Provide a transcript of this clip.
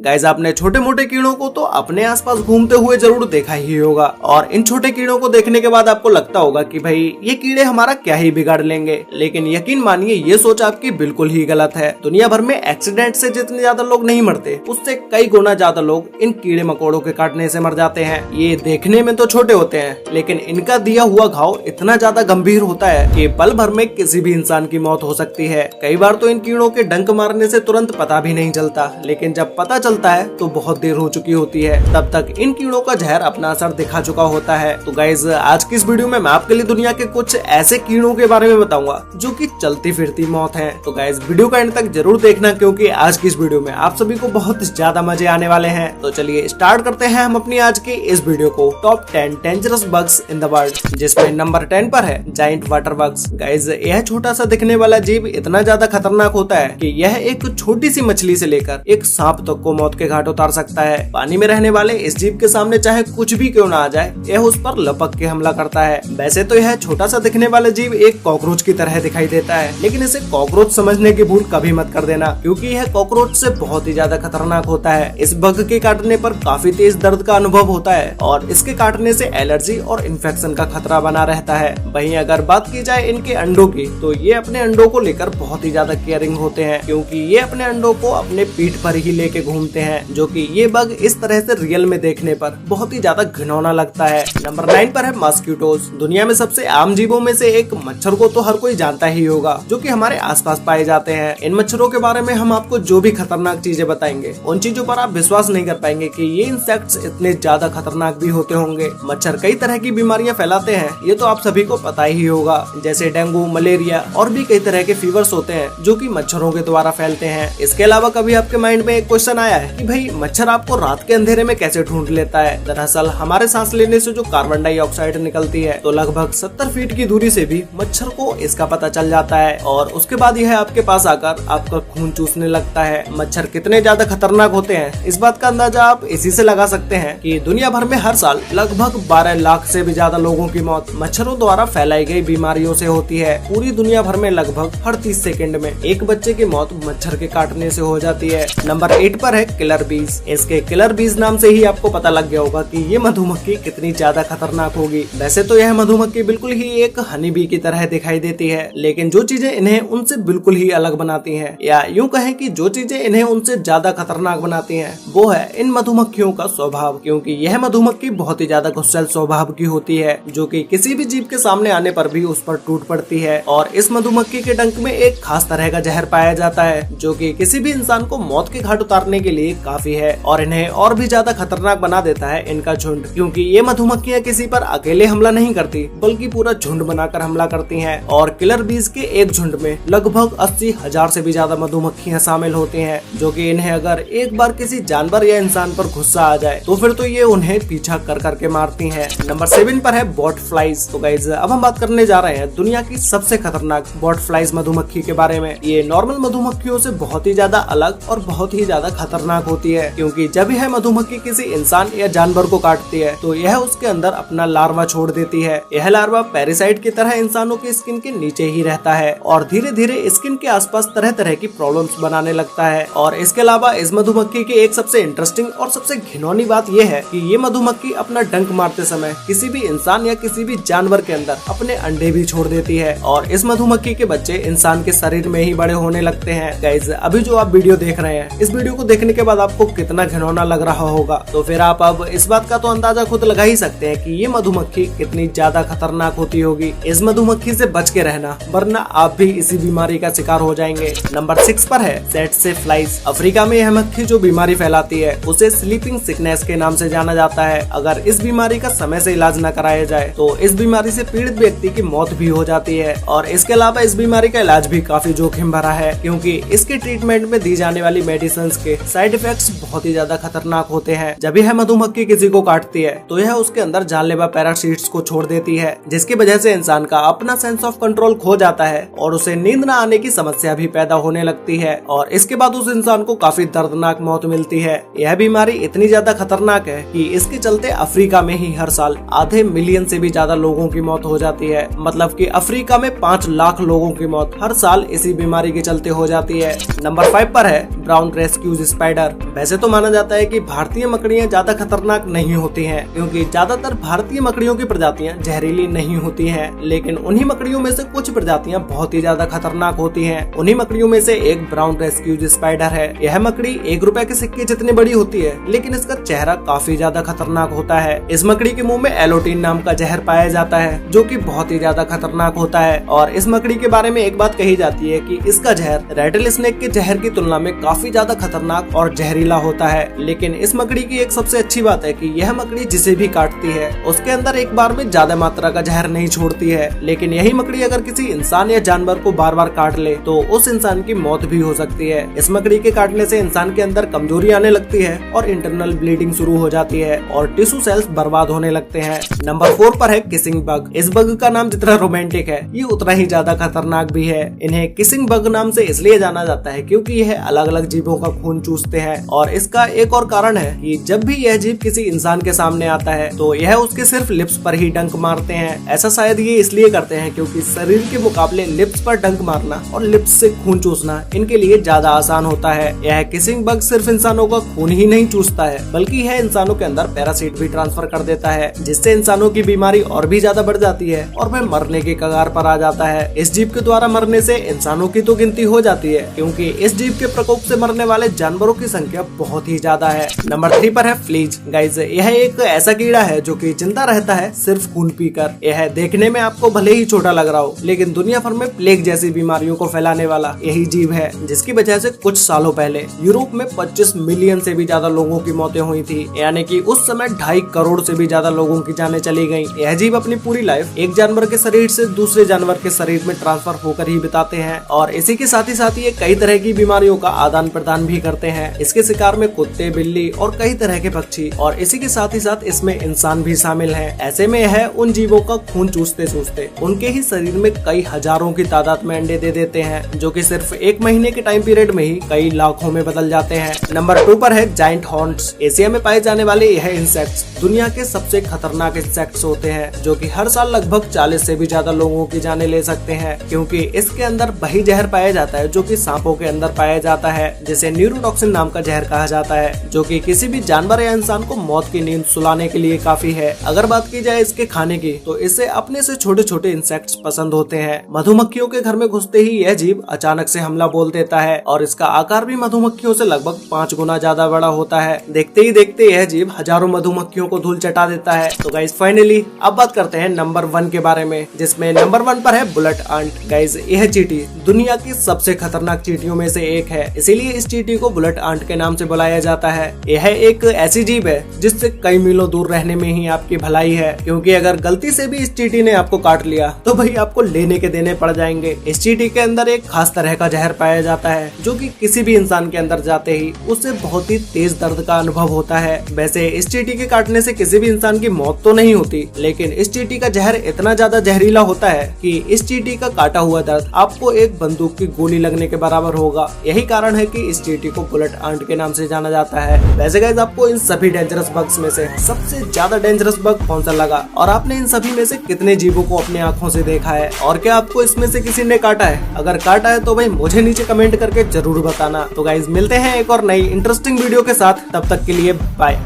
Guys आपने छोटे मोटे कीड़ों को तो अपने आसपास घूमते हुए जरूर देखा ही होगा और इन छोटे कीड़ों को देखने के बाद आपको लगता होगा कि भाई ये कीड़े हमारा क्या ही बिगाड़ लेंगे, लेकिन यकीन मानिए ये सोच आपकी बिल्कुल ही गलत है। दुनिया भर में एक्सीडेंट से जितने ज्यादा लोग नहीं मरते उससे कई गुना ज्यादा लोग इन कीड़े मकोड़ों के काटने से मर जाते हैं। ये देखने में तो छोटे होते हैं लेकिन इनका दिया हुआ घाव इतना ज्यादा गंभीर होता है कि पल भर में किसी भी इंसान की मौत हो सकती है। कई बार तो इन कीड़ों के डंक मारने से तुरंत पता भी नहीं चलता, लेकिन जब पता चलता है तो बहुत देर हो चुकी होती है। तब तक इन कीड़ों का जहर अपना असर दिखा चुका होता है। तो गाइज आज की इस वीडियो में मैं आपके लिए दुनिया के कुछ ऐसे कीड़ों के बारे में बताऊंगा जो कि चलती फिरती मौत है। तो गाइज वीडियो का एंड तक जरूर देखना क्योंकि आज की इस वीडियो में आप सभी को बहुत ज्यादा मजे आने वाले हैं। तो चलिए स्टार्ट करते हैं हम अपनी आज की इस वीडियो को। Top 10 dangerous bugs in the world, जिसमें नंबर 10 पर है जायंट वाटर बग्स। गाइज यह छोटा सा दिखने वाला जीव इतना ज्यादा खतरनाक होता है कि यह एक छोटी सी मछली से लेकर एक सांप तक को मौत के घाट उतार सकता है। पानी में रहने वाले इस जीव के सामने चाहे कुछ भी क्यों ना आ जाए, यह उस पर लपक के हमला करता है। वैसे तो यह छोटा सा दिखने वाला जीव एक कॉकरोच की तरह दिखाई देता है, लेकिन इसे कॉकरोच समझने की भूल कभी मत कर देना क्योंकि यह कॉकरोच से बहुत ही ज्यादा खतरनाक होता है। इस बग के काटने पर काफी तेज दर्द का अनुभव होता है और इसके काटने से एलर्जी और इन्फेक्शन का खतरा बना रहता है। वहीं अगर बात की जाए इनके अंडों की, तो ये अपने अंडों को लेकर बहुत ही ज्यादा केयरिंग होते हैं क्योंकि ये अपने अंडों को अपने पीठ पर ही लेके घूमते हैं, जो कि ये बग इस तरह से रियल में देखने पर बहुत ही ज्यादा घिनौना लगता है। नंबर 9 पर है मॉस्किटोज। दुनिया में सबसे आम जीवों में से एक मच्छर को तो हर कोई जानता ही होगा, जो कि हमारे आसपास पाए जाते हैं। इन मच्छरों के बारे में हम आपको जो भी खतरनाक चीजें बताएंगे उन चीजों पर आप विश्वास नहीं कर पाएंगे कि ये इंसेक्ट्स इतने ज्यादा खतरनाक भी होते होंगे। मच्छर कई तरह की बीमारियां फैलाते हैं, ये तो आप सभी को पता ही होगा, जैसे डेंगू, मलेरिया और भी कई तरह के फीवर्स होते हैं जो कि मच्छरों के द्वारा फैलते हैं। इसके अलावा कभी आपके माइंड में एक क्वेश्चन आया है कि भाई मच्छर आपको रात के अंधेरे में कैसे ढूंढ लेता है? दरअसल हमारे सांस लेने से जो कार्बन डाइऑक्साइड निकलती है, तो लगभग 70 फीट की दूरी से भी मच्छर को इसका पता चल जाता है और उसके बाद यह आपके पास आकर आपका खून चूसने लगता है। मच्छर कितने ज्यादा खतरनाक होते हैं इस बात का अंदाजा आप इसी से लगा सकते हैं कि दुनिया भर में हर साल लगभग 12 लाख से भी ज्यादा लोगों की मौत मच्छरों द्वारा फैलाई गई बीमारियों से होती है। पूरी दुनिया भर में लगभग हर 30 सेकंड में एक बच्चे की मौत मच्छर के काटने से हो जाती है। नंबर 8 पर है किलर बीज। इसके किलर बीज नाम से ही आपको पता लग गया होगा कि ये मधुमक्खी कितनी ज्यादा खतरनाक होगी। वैसे तो यह मधुमक्खी बिल्कुल ही एक हनी बी की तरह दिखाई देती है, लेकिन जो चीजें इन्हें उनसे बिल्कुल ही अलग बनाती हैं, या यूं कहें कि जो चीजें इन्हें उनसे ज्यादा खतरनाक बनाती हैं, वो है इन मधुमक्खियों का स्वभाव। क्योंकि यह मधुमक्खी बहुत ही ज्यादा गुस्सैल स्वभाव की होती है, जो कि किसी भी जीव के सामने आने पर भी उस पर टूट पड़ती है। और इस मधुमक्खी के डंक में एक खास तरह का जहर पाया जाता है जो कि किसी भी इंसान को मौत के घाट उतारने के लिए काफी है। और इन्हें और भी ज्यादा खतरनाक बना देता है इनका झुंड, क्योंकि ये मधुमक्खियां किसी पर अकेले हमला नहीं करती बल्कि पूरा झुंड बनाकर हमला करती हैं। और किलर बीज के एक झुंड में लगभग 80,000 से भी ज्यादा मधुमक्खियां शामिल होती हैं, जो कि इन्हें अगर एक बार किसी जानवर या इंसान पर गुस्सा आ जाए तो फिर तो ये उन्हें पीछा कर करके मारती हैं। नंबर 7 पर है बॉट फ्लाइज। तो गाइस अब हम बात करने जा रहे हैं दुनिया की सबसे खतरनाक बॉट फ्लाइज मधुमक्खी के बारे में। ये नॉर्मल मधुमक्खियों से बहुत ही ज्यादा अलग और बहुत ही ज्यादा खतरनाक होती है, क्योंकि जब यह मधुमक्खी किसी इंसान या जानवर को काटती है तो यह उसके अंदर अपना लार्वा छोड़ देती है। यह लार्वा पैरासाइट की तरह इंसानों की स्किन के नीचे ही रहता है और धीरे धीरे स्किन के आसपास तरह तरह की प्रॉब्लम्स बनाने लगता है। और इसके अलावा इस मधुमक्खी की एक सबसे इंटरेस्टिंग और सबसे घिनौनी बात यह है कि ये मधुमक्खी अपना डंक मारते समय किसी भी इंसान या किसी भी जानवर के अंदर अपने अंडे भी छोड़ देती है और इस मधुमक्खी के बच्चे इंसान के शरीर में ही बड़े होने लगते हैं। गाइस अभी जो आप वीडियो देख रहे हैं, इस वीडियो को देखने के बाद आपको कितना घिनौना लग रहा होगा, तो फिर आप अब इस बात का तो अंदाजा खुद लगा ही सकते हैं कि ये मधुमक्खी कितनी ज्यादा खतरनाक होती होगी। इस मधुमक्खी से बच के रहना, वरना आप भी इसी बीमारी का शिकार हो जाएंगे। नंबर 6 पर है सेट्से फ्लाइज। अफ्रीका में यह मक्खी जो बीमारी फैलाती है उसे स्लीपिंग सिकनेस के नाम से जाना जाता है। अगर इस बीमारी का समय से इलाज न कराया जाए तो इस बीमारी से पीड़ित व्यक्ति की मौत भी हो जाती है। और इसके अलावा इस बीमारी का इलाज भी काफी जोखिम भरा है, क्योंकि इसके ट्रीटमेंट में दी जाने वाली मेडिसिन के साइड इफेक्ट्स बहुत ही ज्यादा खतरनाक होते हैं। जब यह मधुमक्खी किसी को काटती है तो यह उसके अंदर जानलेवा पैरासाइट्स को छोड़ देती है, जिसकी वजह से इंसान का अपना सेंस ऑफ कंट्रोल खो जाता है और उसे नींद न आने की समस्या भी पैदा होने लगती है और इसके बाद उस इंसान को काफी दर्दनाक मौत मिलती है। यह बीमारी इतनी ज्यादा खतरनाक है कि इसके चलते अफ्रीका में ही हर साल आधे मिलियन से भी ज्यादा लोगों की मौत हो जाती है। मतलब कि अफ्रीका में 5 लाख लोगों की मौत हर साल इसी बीमारी के चलते हो जाती है। नंबर 5 पर है ब्राउन रेस्क्यूज स्पाइडर। स्पाइडर। वैसे तो माना जाता है कि भारतीय मकड़ियां ज्यादा खतरनाक नहीं होती हैं, क्योंकि ज्यादातर भारतीय मकड़ियों की प्रजातियां जहरीली नहीं होती हैं, लेकिन उन्हीं मकड़ियों में से कुछ प्रजातियां बहुत ही ज्यादा खतरनाक होती हैं। उन्हीं मकड़ियों में से एक ब्राउन रेस्क्यूज स्पाइडर है। यह मकड़ी 1 रुपए के सिक्के जितनी बड़ी होती है, लेकिन इसका चेहरा काफी ज्यादा खतरनाक होता है। इस मकड़ी के मुंह में एलोटीन नाम का जहर पाया जाता है, जो कि बहुत ही ज्यादा खतरनाक होता है। और इस मकड़ी के बारे में एक बात कही जाती है कि इसका जहर रेटल स्नेक के जहर की तुलना में काफी ज्यादा खतरनाक और जहरीला होता है। लेकिन इस मकड़ी की एक सबसे अच्छी बात है कि यह मकड़ी जिसे भी काटती है उसके अंदर एक बार में ज्यादा मात्रा का जहर नहीं छोड़ती है। लेकिन यही मकड़ी अगर किसी इंसान या जानवर को बार बार काट ले तो उस इंसान की मौत भी हो सकती है। इस मकड़ी के काटने से इंसान के अंदर कमजोरी आने लगती है और इंटरनल ब्लीडिंग शुरू हो जाती है और टिश्यू सेल्स बर्बाद होने लगते हैं। नंबर 4 पर है किसिंग बग। इस बग का नाम जितना रोमांटिक है, ये उतना ही ज्यादा खतरनाक भी है। इन्हें किसिंग बग नाम से इसलिए जाना जाता है क्योंकि यह अलग अलग जीवों का खून चूसते हैं। और इसका एक और कारण है कि जब भी यह जीव किसी इंसान के सामने आता है तो यह उसके सिर्फ लिप्स पर ही डंक मारते हैं। ऐसा शायद ये इसलिए करते हैं क्योंकि शरीर के मुकाबले लिप्स पर डंक मारना और लिप्स से खून चूसना इनके लिए ज्यादा आसान होता है। यह किसिंग बग सिर्फ इंसानों का खून ही नहीं चूसता है, बल्कि यह इंसानों के अंदर पैरासाइट भी ट्रांसफर कर देता है, जिससे इंसानों की बीमारी और भी ज्यादा बढ़ जाती है और वह मरने के कगार पर आ जाता है। इस जीव के द्वारा मरने से इंसानों की तो गिनती हो जाती है, क्योंकि इस जीव के प्रकोप से मरने वाले जानवरों की संख्या बहुत ही ज्यादा है। नंबर 3 पर है फ्लीज। गाइस, यह एक ऐसा कीड़ा है जो कि जिंदा रहता है सिर्फ खून पीकर। यह देखने में आपको भले ही छोटा लग रहा हो, लेकिन दुनिया भर में प्लेग जैसी बीमारियों को फैलाने वाला यही जीव है, जिसकी वजह से कुछ सालों पहले यूरोप में 25 मिलियन से भी ज्यादा लोगों की मौतें हुई थी। यानी कि उस समय 2.5 करोड़ से भी ज्यादा लोगों की जानें चली गयी। यह जीव अपनी पूरी लाइफ एक जानवर के शरीर से दूसरे जानवर के शरीर में ट्रांसफर होकर ही बिताते हैं और इसी के साथ ही ये कई तरह की बीमारियों का आदान प्रदान भी करते हैं। इसके शिकार में कुत्ते, बिल्ली और कई तरह के पक्षी और इसी के साथ इसमें इंसान भी शामिल हैं। ऐसे में यह उन जीवों का खून चूसते चूसते उनके ही शरीर में कई हजारों की तादाद में अंडे दे देते हैं, जो कि सिर्फ 1 महीने के टाइम पीरियड में ही कई लाखों में बदल जाते हैं। नंबर 2 पर है जायंट हॉर्न्स। एशिया में पाए जाने वाले यह इंसेक्ट्स दुनिया के सबसे खतरनाक इंसेक्ट्स होते हैं, जो कि हर साल लगभग 40 से भी ज्यादा लोगों की जानें ले सकते हैं, क्योंकि इसके अंदर वही जहर पाया जाता है जो कि सांपों के अंदर पाया जाता है, जिसे न्यूरोटॉक्सिन नाम का जहर कहा जाता है, जो कि किसी भी जानवर या इंसान को मौत की नींद सुलाने के लिए काफी है। अगर बात की जाए इसके खाने की, तो इसे अपने से छोटे छोटे इंसेक्ट्स पसंद होते हैं। मधुमक्खियों के घर में घुसते ही यह जीव अचानक से हमला बोल देता है और इसका आकार भी मधुमक्खियों से लगभग 5 गुना ज्यादा बड़ा होता है। देखते ही देखते यह जीव हजारों मधुमक्खियों को धूल चटा देता है। तो गाइस, फाइनली अब बात करते हैं नंबर 1 के बारे में, जिसमें नंबर 1 पर है बुलेट आंट। गाइस, यह चींटी दुनिया की सबसे खतरनाक चींटियों में से एक है, इसीलिए इस चींटी को बुलेट आंट के नाम से बुलाया जाता है। यह एक ऐसी जीव है जिससे कई मीलों दूर रहने में ही आपकी भलाई है, क्योंकि अगर गलती से भी इस चींटी ने आपको काट लिया तो भाई आपको लेने के देने पड़ जाएंगे। इस चींटी के अंदर एक खास तरह का जहर पाया जाता है, जो कि किसी भी इंसान के अंदर जाते ही उससे बहुत ही तेज दर्द का अनुभव होता है। वैसे इस चींटी के काटने से किसी भी इंसान की मौत तो नहीं होती, लेकिन इस चींटी का जहर इतना ज्यादा जहरीला होता है कि इस चींटी का काटा हुआ दर्द आपको एक बंदूक की गोली लगने के बराबर होगा। यही कारण है कि इस चींटी को बुलेट आंट के नाम से जाना जाता है। वैसे गाइस, आपको इन सभी डेंजरस बग्स में से सबसे ज्यादा डेंजरस बग कौन सा लगा और आपने इन सभी में से कितने जीवों को अपने आंखों से देखा है, और क्या आपको इसमें से किसी ने काटा है? अगर काटा है तो भाई मुझे नीचे कमेंट करके जरूर बताना। तो गाइस, मिलते हैं एक और नई इंटरेस्टिंग वीडियो के साथ, तब तक के लिए बाय।